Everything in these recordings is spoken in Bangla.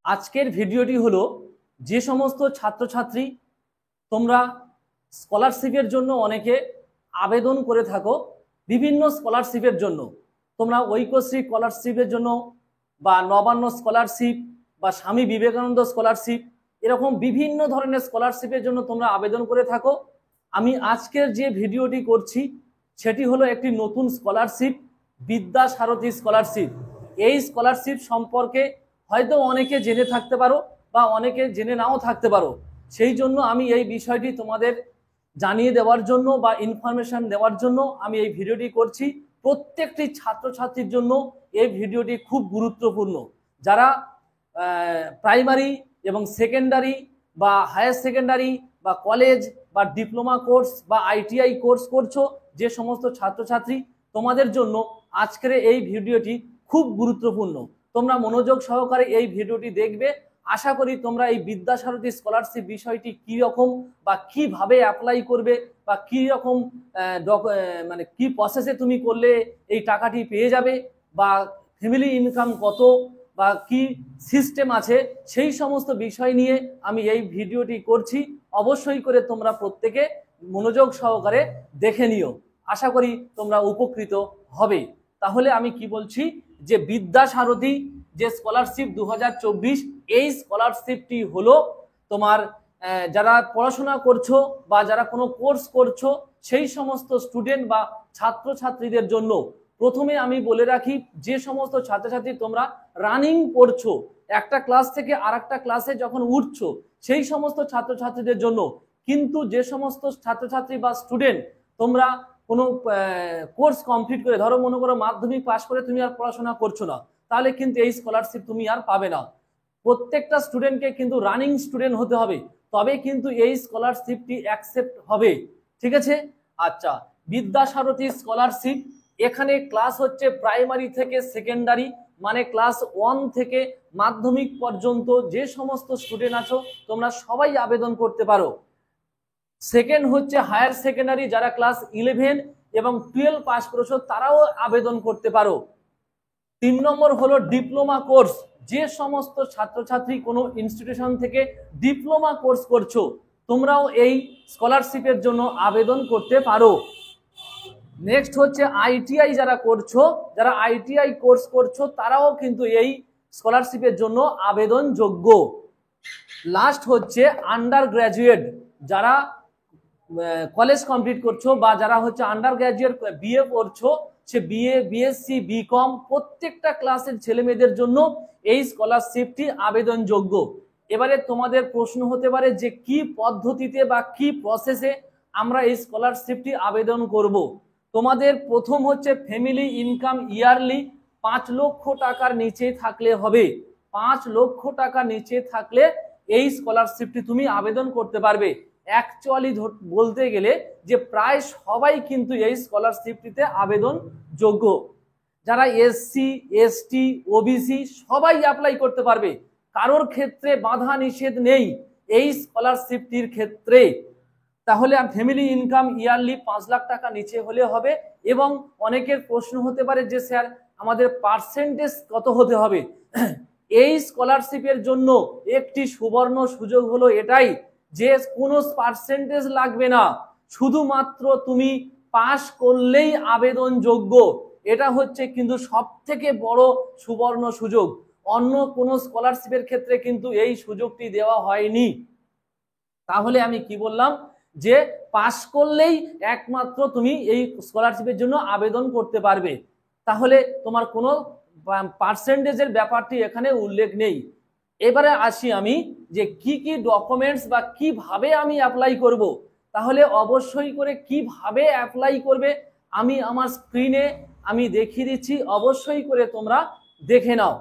আজকের ভিডিওটি হলো যে সমস্ত ছাত্রছাত্রী তোমরা স্কলারশিপের জন্য অনেকে আবেদন করে থাকো, বিভিন্ন স্কলারশিপের জন্য তোমরা ঐক্যশ্রী স্কলারশিপের জন্য বা নবান্ন স্কলারশিপ বা স্বামী বিবেকানন্দ স্কলারশিপ এরকম বিভিন্ন ধরনের স্কলারশিপের জন্য তোমরা আবেদন করে থাকো। আমি আজকের যে ভিডিওটি করছি সেটি হলো একটি নতুন স্কলারশিপ, বিদ্যাসারথী স্কলারশিপ। এই স্কলারশিপ সম্পর্কে হয়তো অনেকে জেনে থাকতে পারো বা অনেকে জেনে নাও থাকতে পারো, সেই জন্য আমি এই বিষয়টি তোমাদের জানিয়ে দেওয়ার জন্য বা ইনফরমেশন দেওয়ার জন্য আমি এই ভিডিওটি করছি। প্রত্যেকটি ছাত্রছাত্রীর জন্য এই ভিডিওটি খুব গুরুত্বপূর্ণ। যারা প্রাইমারি এবং সেকেন্ডারি বা হায়ার সেকেন্ডারি বা কলেজ বা ডিপ্লোমা কোর্স বা আইটিআই কোর্স করছো, যে সমস্ত ছাত্রছাত্রী তোমাদের জন্য আজকের এই ভিডিওটি খুব গুরুত্বপূর্ণ। তোমরা মনোযোগ সহকারে এই ভিডিওটি দেখবে। আশা করি তোমরা এই বিদ্যাসারথী স্কলারশিপ বিষয়টি কি রকম বা কিভাবে অ্যাপ্লাই করবে বা কি রকম মানে কি প্রসেসে তুমি করলে এই টাকাটি পেয়ে যাবে বা ফ্যামিলি ইনকাম কত বা কি সিস্টেম আছে, সেই সমস্ত বিষয় নিয়ে আমি এই ভিডিওটি করছি। অবশ্যই করে তোমরা প্রত্যেকে মনোযোগ সহকারে দেখে নিও, আশা করি তোমরা উপকৃত হবে। তাহলে আমি কি বলছি যে বিদ্যাসারথী যে স্কলারশিপ 2024, এই স্কলারশিপটি হলো তোমার যারা পড়াশোনা করছো বা যারা কোনো কোর্স করছো সেই সমস্ত স্টুডেন্ট বা ছাত্রছাত্রীদের জন্য। প্রথমে আমি বলে রাখি, যে সমস্ত ছাত্রছাত্রী তোমরা রানিং পড়ছো, একটা ক্লাস থেকে আরেকটা ক্লাসে যখন উঠছো, সেই সমস্ত ছাত্রছাত্রীদের জন্য। কিন্তু যে সমস্ত ছাত্রছাত্রী বা স্টুডেন্ট তোমরা কোনো কোর্স কমপ্লিট করে, ধরো মনে করো মাধ্যমিক পাস করে তুমি আর পড়াশোনা করছো না, তাহলে কিন্তু এই স্কলারশিপ তুমি আর পাবে না। প্রত্যেকটা স্টুডেন্টকে কিন্তু রানিং স্টুডেন্ট হতে হবে, তবে কিন্তু এই স্কলারশিপটি অ্যাকসেপ্ট হবে। ঠিক আছে? আচ্ছা, বিদ্যাসারথী স্কলারশিপ এখানে ক্লাস হচ্ছে প্রাইমারি থেকে সেকেন্ডারি, মানে ক্লাস 1 থেকে মাধ্যমিক পর্যন্ত যে সমস্ত স্টুডেন্ট আছো তোমরা সবাই আবেদন করতে পারো। সেকেন্ড হচ্ছে হায়ার সেকেন্ডারি, যারা ক্লাস 11 এবং 12 পাস করেছো তারাও আবেদন করতে পারো। 3 নম্বর হলো ডিপ্লোমা কোর্স, যে সমস্ত ছাত্রছাত্রী কোনো ইনস্টিটিউশন থেকে ডিপ্লোমা কোর্স করছো তোমরাও এই স্কলারশিপের জন্য আবেদন করতে পারো। নেক্সট হচ্ছে আইটিআই, যারা করছো, যারা আইটিআই কোর্স করছো তারাও কিন্তু এই স্কলারশিপের জন্য আবেদনযোগ্য। লাস্ট হচ্ছে আন্ডার গ্র্যাজুয়েট, যারা কলেজ কমপ্লিট করছো বা যারা হচ্ছে আন্ডার গ্র্যাজুয়েট বিএ করছো, সে বিএ, বিএসসি, বিকম প্রত্যেকটা ক্লাসের ছেলে মেয়েদের জন্য এই স্কলারশিপটি আবেদনযোগ্য। এবারে তোমাদের প্রশ্ন হতে পারে যে কি পদ্ধতিতে বা কি প্রসেসে আমরা এই স্কলারশিপটি আবেদন করব। তোমাদের প্রথম হচ্ছে ফ্যামিলি ইনকাম ইয়ারলি 5 লক্ষ টাকার নিচে থাকলে হবে। 5 লক্ষ টাকা নিচে থাকলে এই স্কলারশিপটি তুমি আবেদন করতে পারবে। অ্যাকচুয়ালি বলতে গেলে যে প্রায় সবাই কিন্তু এই স্কলারশিপটিতে আবেদন যোগ্য। যারা এসসি, এসটি, ওবিসি সবাই অ্যাপ্লাই করতে পারবে, কারোর ক্ষেত্রে বাধা নিষেধ নেই এই স্কলারশিপটির ক্ষেত্রে। তাহলে ফ্যামিলি ইনকাম ইয়ারলি 5 লাখ টাকা নিচে হলে হবে। এবং অনেকের প্রশ্ন হতে পারে যে স্যার আমাদের পার্সেন্টেজ কত হতে হবে। এই স্কলারশিপের জন্য একটি সুবর্ণ সুযোগ হলো এটাই যে কোনো পার্সেন্টেজ লাগবে না, শুধুমাত্র তুমি পাস করলেই আবেদনযোগ্য। এটা হচ্ছে কিন্তু সব থেকে বড় সুবর্ণ সুযোগ। অন্য কোনো স্কলারশিপের ক্ষেত্রে কিন্তু এই সুযোগটি দেওয়া হয়নি। তাহলে আমি কি বললাম যে পাস করলেই একমাত্র তুমি এই স্কলারশিপের জন্য আবেদন করতে পারবে, তাহলে তোমার কোনো পার্সেন্টেজের ব্যাপারটি এখানে উল্লেখ নেই। এবারে আসি আমি যে কি কি ডকুমেন্টস বা কিভাবে আমি অ্যাপ্লাই করব। তাহলে অবশ্যই করে কিভাবে অ্যাপ্লাই করবে আমি আমার স্ক্রিনে আমি দেখিয়ে দিচ্ছি, অবশ্যই করে তোমরা দেখে নাও।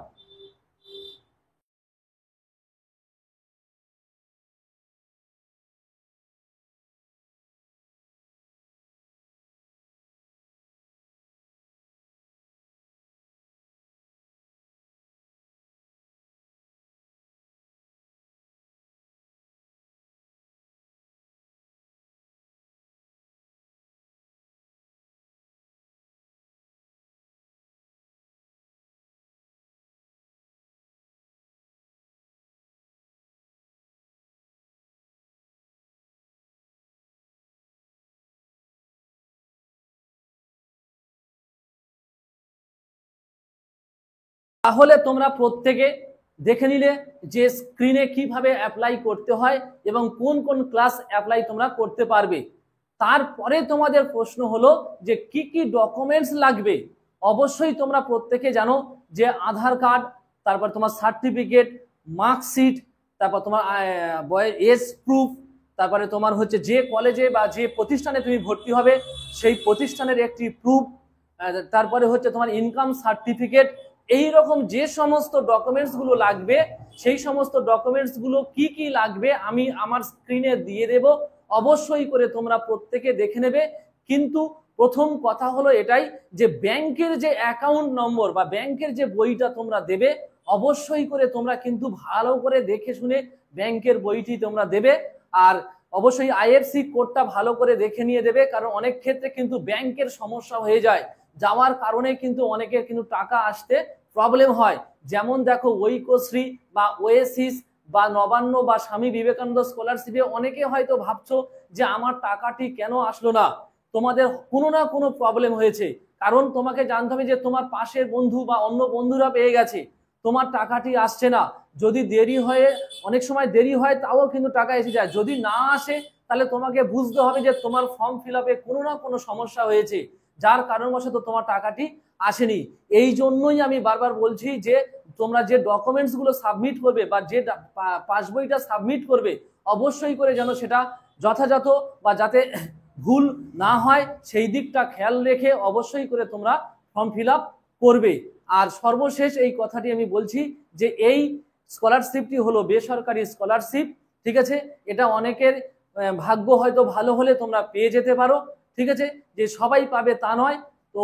তাহলে তোমরা প্রত্যেকে দেখে নিলে যে স্ক্রিনে কিভাবে অ্যাপ্লাই করতে হয় এবং কোন কোন ক্লাস অ্যাপ্লাই তোমরা করতে পারবে। তারপরে তোমাদের প্রশ্ন হলো যে কি কি ডকুমেন্টস লাগবে। অবশ্যই তোমরা প্রত্যেকে জানো যে আধার কার্ড, তারপর তোমার সার্টিফিকেট, মার্কশিট, তারপর তোমার এজ প্রুফ, তারপরে তোমার হচ্ছে যে কলেজে বা যে প্রতিষ্ঠানে তুমি ভর্তি হবে সেই প্রতিষ্ঠানের একটি প্রুফ, তারপরে হচ্ছে তোমার ইনকাম সার্টিফিকেট। এই রকম যে সমস্ত ডকুমেন্টসগুলো লাগবে সেই সমস্ত ডকুমেন্টসগুলো কি কি লাগবে আমি আমার স্ক্রিনে দিয়ে দেব, অবশ্যই করে তোমরা প্রত্যেকে দেখে নেবে। কিন্তু প্রথম কথা হলো এটাই যে ব্যাংকের যে অ্যাকাউন্ট নম্বর বা ব্যাংকের যে বইটা তোমরা দেবে অবশ্যই করে তোমরা কিন্তু ভালো করে দেখে শুনে ব্যাংকের বইটি তোমরা দেবে। আর অবশ্যই আইএফসি কোডটা ভালো করে দেখে নিয়ে দেবে, কারণ অনেক ক্ষেত্রে কিন্তু ব্যাংকের সমস্যা হয়ে যায়, যাওয়ার কারণে কিন্তু অনেকের কিন্তু টাকা আসতে প্রবলেম হয়। যেমন দেখো ঐক্যশ্রী বা ওয়েসিস বা নবান্ন বা স্বামী বিবেকানন্দ স্কলারশিপে অনেকে হয়তো ভাবছো যে আমার টাকাটি কেন আসলো না। তোমাদের কোনো না কোনো প্রবলেম হয়েছে, কারণ তোমাকে জানতে হবে যে তোমার পাশের বন্ধু বা অন্য বন্ধুরা পেয়ে গেছে, তোমার টাকাটি আসছে না। যদি দেরি হয়ে, অনেক সময় দেরি হয় তাও কিন্তু টাকা এসে যায়। যদি না আসে তাহলে তোমাকে বুঝতে হবে যে তোমার ফর্ম ফিল আপে কোনো না কোনো সমস্যা হয়েছে, যার কারণবশত তোমার টাকাটি আসেনি। এই জন্যই আমি বারবার বলছি যে তোমরা যে ডকুমেন্টস গুলো সাবমিট করবে বা যে পাসবইটা সাবমিট করবে অবশ্যই করে যেন সেটা যথাযথ বা যাতে ভুল না হয় সেই দিকটা খেয়াল রেখে অবশ্যই করে তোমরা ফর্ম ফিল আপ করবে। আর সর্বশেষ এই কথাটি আমি বলছি যে এই স্কলারশিপটি হলো বেসরকারি স্কলারশিপ, ঠিক আছে। এটা অনেকের ভাগ্য হয়তো ভালো হলে তোমরা পেয়ে যেতে পারো, ঠিক আছে। যে সবাই পাবে তা নয়, তো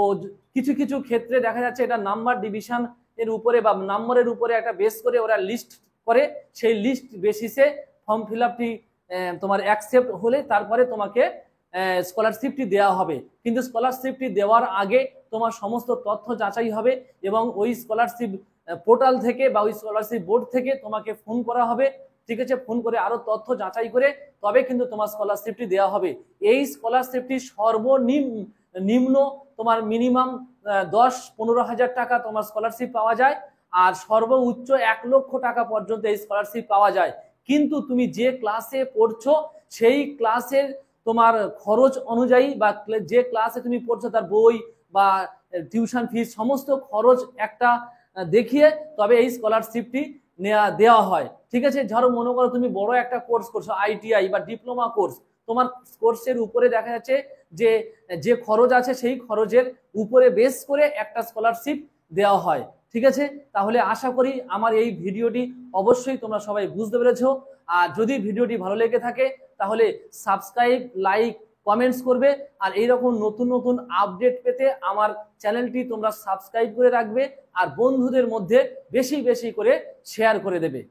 কিছু কিছু ক্ষেত্রে দেখা যাচ্ছে এটা নাম্বার ডিভিশন এর উপরে বা নম্বরের উপরে একটা বেস করে ওরা লিস্ট করে, সেই লিস্ট বেসিসে ফর্ম ফিল আপটি তোমার অ্যাকসেপ্ট হলে তারপরে তোমাকে স্কলারশিপটি দেওয়া হবে। কিন্তু স্কলারশিপটি দেওয়ার আগে তোমার সমস্ত তথ্য যাচাই হবে এবং ওই স্কলারশিপ পোর্টাল থেকে বা ওই স্কলারশিপ বোর্ড থেকে তোমাকে ফোন করা হবে, ঠিক আছে। ফোন করে আরো তথ্য যাচাই করে তবে কিন্তু তোমার স্কলারশিপটি দেওয়া হবে। এই স্কলারশিপটি সর্বনিম্ন তোমার মিনিমাম 10-15 হাজার টাকা তোমার স্কলারশিপ পাওয়া যায়, আর সর্বোচ্চ 1 লক্ষ টাকা পর্যন্ত এই স্কলারশিপ পাওয়া যায়। কিন্তু তুমি যে ক্লাসে পড়ছো সেই ক্লাসের তোমার খরচ অনুযায়ী বা যে ক্লাসে তুমি পড়ছো তার বই বা টিউশন ফিস সমস্ত খরচ একটা দেখিয়ে তবে এই স্কলারশিপটি দেওয়া হয়, ঠিক আছে। ধরো মনে করো তুমি বড় একটা কোর্স করছো, আইটিআই বা ডিপ্লোমা কোর্স, তোমার কোর্সের উপরে দেখা যাচ্ছে যে যে খরচ আছে সেই খরচের উপরে বেস করে একটা স্কলারশিপ দেওয়া হয়, ঠিক আছে। তাহলে আশা করি আমার এই ভিডিওটি অবশ্যই তোমরা সবাই বুঝতে পেরেছো। আর যদি ভিডিওটি ভালো লেগে থাকে তাহলে সাবস্ক্রাইব, লাইক, কমেন্টস করবে। আর এইরকম নতুন নতুন আপডেট পেতে আমার চ্যানেলটি তোমরা সাবস্ক্রাইব করে রাখবে আর বন্ধুদের মধ্যে বেশি বেশি করে শেয়ার করে দেবে।